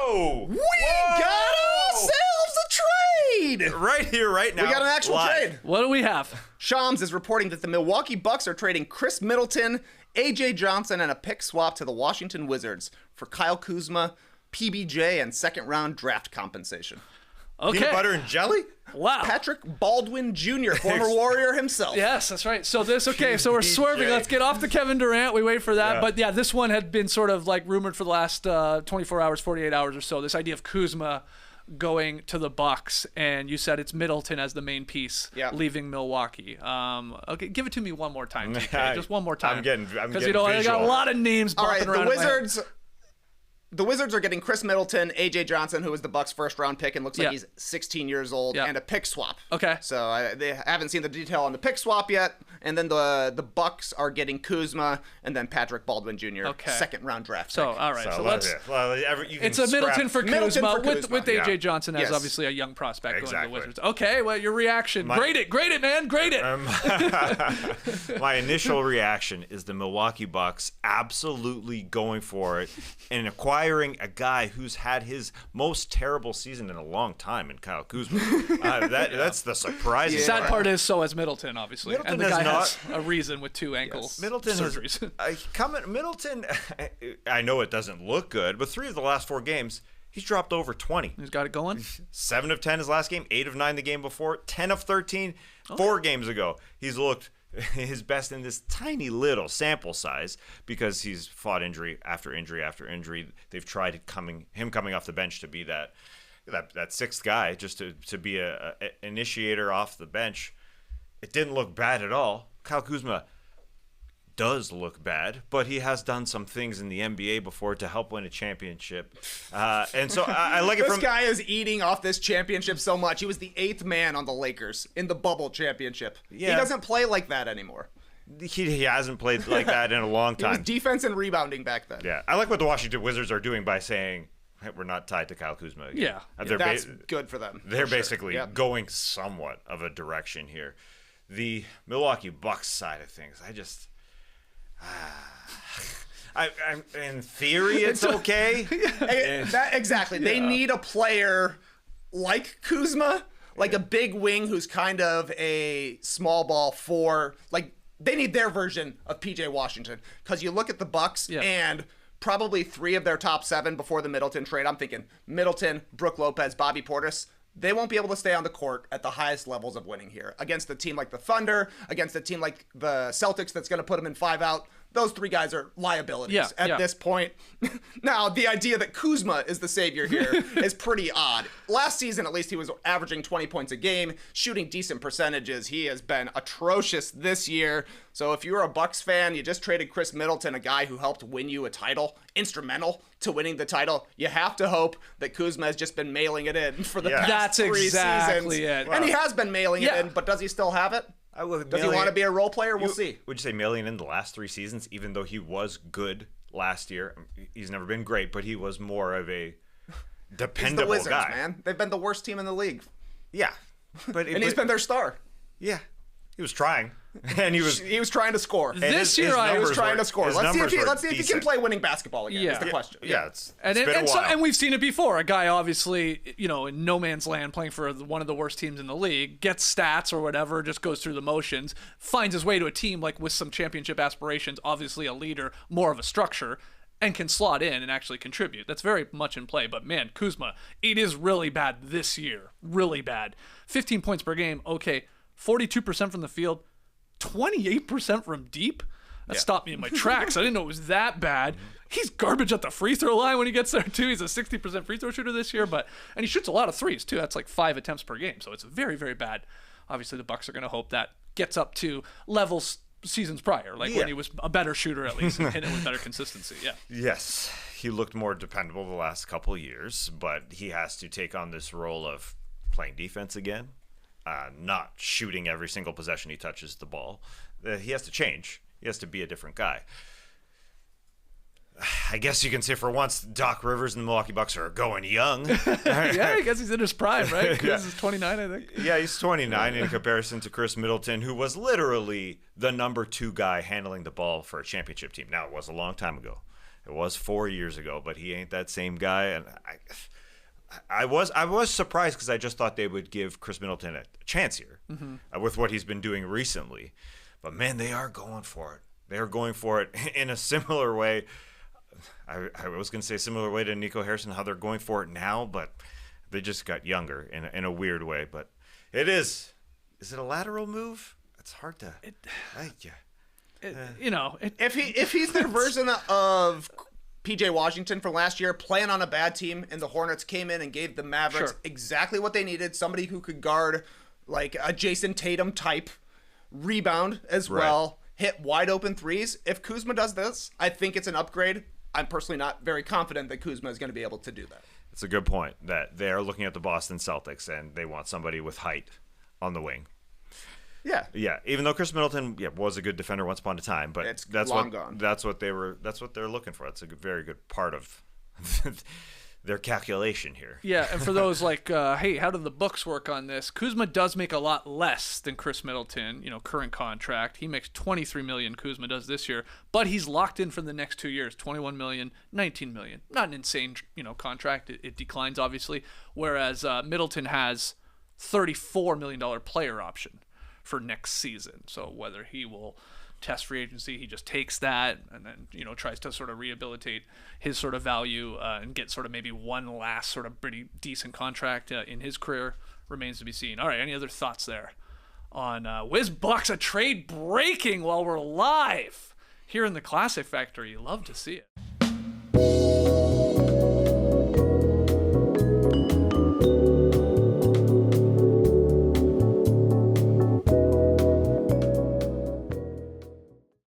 Whoa! We got ourselves a trade! Right here, right now. We got an actual live. trade. What do we have? Shams is reporting that the Milwaukee Bucks are trading Khris Middleton, AJ Johnson, and a pick swap to the Washington Wizards for Kyle Kuzma, PBJ, and second-round draft compensation. Okay. Peanut butter and jelly? Wow. Patrick Baldwin Jr., former Warrior himself. Yes, that's right. So so we're swerving. PBJ. Let's get off the Kevin Durant. We wait for that. Yeah. But yeah, this one had been sort of like rumored for the last 24 hours, 48 hours or so. This idea of Kuzma going to the Bucks, and you said it's Middleton as the main piece, leaving Milwaukee. Okay, give it to me one more time, TK. Just one more time. I'm getting because I got a lot of names All bopping right, around. the Wizards are getting Khris Middleton, AJ Johnson, who was the Bucks' first-round pick and looks like he's 16 years old, and a pick swap. Okay. So they haven't seen the detail on the pick swap yet. And then the Bucks are getting Kuzma and then Patrick Baldwin Jr., second-round draft pick. So, all right. So let's... it's a Middleton for Kuzma with AJ Johnson as Yes. obviously a young prospect going to the Wizards. Okay, well, your reaction. Grade it, man. Grade it. My initial reaction is the Milwaukee Bucks absolutely going for it and acquiring a guy who's had his most terrible season in a long time in Kyle Kuzma. That's the surprising Sad part. part is so has Middleton, obviously. Middleton and the guy not, has a reason with 2 ankle surgeries. Middleton, I know it doesn't look good, but 3 of the last 4 games, he's dropped over 20. He's got it going. 7 of 10 his last game, 8 of 9 the game before, 10 of 13 4 games ago. He's looked his best in this tiny little sample size because he's fought injury after injury after injury. They've tried him coming off the bench to be that 6th guy, just to be a initiator off the bench. It didn't look bad at all. Kyle Kuzma does look bad, but he has done some things in the NBA before to help win a championship. And so I like it This from... guy is eating off this championship so much. He was the 8th man on the Lakers in the bubble championship. Yeah. He doesn't play like that anymore. He hasn't played like that in a long time. He was defense and rebounding back then. Yeah, I like what the Washington Wizards are doing by saying, hey, we're not tied to Kyle Kuzma again. That's good for them. They're basically going somewhat of a direction here. The Milwaukee Bucks side of things, in theory, it's okay. Exactly. They need a player like Kuzma, like a big wing who's kind of a small ball 4. Like, they need their version of PJ Washington. Because you look at the Bucks and probably 3 of their top 7 before the Middleton trade. I'm thinking Middleton, Brook Lopez, Bobby Portis. They won't be able to stay on the court at the highest levels of winning here. Against a team like the Thunder, against a team like the Celtics that's going to put them in 5 out. Those 3 guys are liabilities at this point. Now, the idea that Kuzma is the savior here is pretty odd. Last season, at least, he was averaging 20 points a game, shooting decent percentages. He has been atrocious this year. So if you're a Bucks fan, you just traded Khris Middleton, a guy who helped win you a title, instrumental to winning the title. You have to hope that Kuzma has just been mailing it in for the past 3 exactly seasons. it. And he has been mailing it in, but does he still have it? Does he want to be a role player? We'll see. Would you say mailing in the last 3 seasons, even though he was good last year? He's never been great, but he was more of a dependable It's the Wizards, guy. man. They've been the worst team in the league. Yeah. And he's been their star. Yeah. He was trying. And he was trying to score. This year he was trying to score. Let's see if he can play winning basketball again. Yeah. Is the question. Yeah, it's and been a while. and we've seen it before. A guy obviously, in no man's land, playing for one of the worst teams in the league, gets stats or whatever, just goes through the motions, finds his way to a team like with some championship aspirations, obviously a leader, more of a structure, and can slot in and actually contribute. That's very much in play. But man, Kuzma, it is really bad this year. Really bad. 15 points per game. Okay, 42% from the field. 28% from deep? That stopped me in my tracks. I didn't know it was that bad. He's garbage at the free throw line when he gets there, too. He's a 60% free throw shooter this year, and he shoots a lot of threes, too. That's like 5 attempts per game, so it's very, very bad. Obviously, the Bucks are going to hope that gets up to levels seasons prior, when he was a better shooter at least and hit it with better consistency. Yeah. Yes, he looked more dependable the last couple of years, but he has to take on this role of playing defense again. Not shooting every single possession he touches the ball. He has to change. He has to be a different guy. I guess you can say for once Doc Rivers and the Milwaukee Bucks are going young. Yeah, I guess he's in his prime, right? This is 29, I think. Yeah, he's 29 in comparison to Khris Middleton, who was literally the number 2 guy handling the ball for a championship team. Now, it was a long time ago. It was 4 years ago, but he ain't that same guy. And I was surprised because I just thought they would give Khris Middleton a chance here with what he's been doing recently. But man, they are going for it. They are going for it in a similar way. I was going to say a similar way to Nico Harrison, how they're going for it now, but they just got younger in a weird way. But it is. Is it a lateral move? It's hard to. If he's their version of PJ Washington from last year, playing on a bad team, and the Hornets came in and gave the Mavericks exactly what they needed, somebody who could guard like a Jason Tatum type, rebound as well, hit wide open threes. If Kuzma does this, I think it's an upgrade. I'm personally not very confident that Kuzma is going to be able to do that. It's a good point that they are looking at the Boston Celtics and they want somebody with height on the wing. Yeah. Even though Khris Middleton was a good defender once upon a time, but that's what they're looking for. That's a very good part of their calculation here. Yeah, and for those like, hey, how do the books work on this? Kuzma does make a lot less than Khris Middleton, current contract. He makes $23 million, Kuzma does this year, but he's locked in for the next 2 years, $21 million, $19 million. Not an insane, contract. It declines, obviously, whereas Middleton has $34 million player option for next season. So whether he will test free agency, he just takes that and then tries to sort of rehabilitate his sort of value and get sort of maybe one last sort of pretty decent contract in his career, remains to be seen. All right, any other thoughts there on Wiz Bucks, a trade breaking while we're live here in the Classic Factory? You love to see it.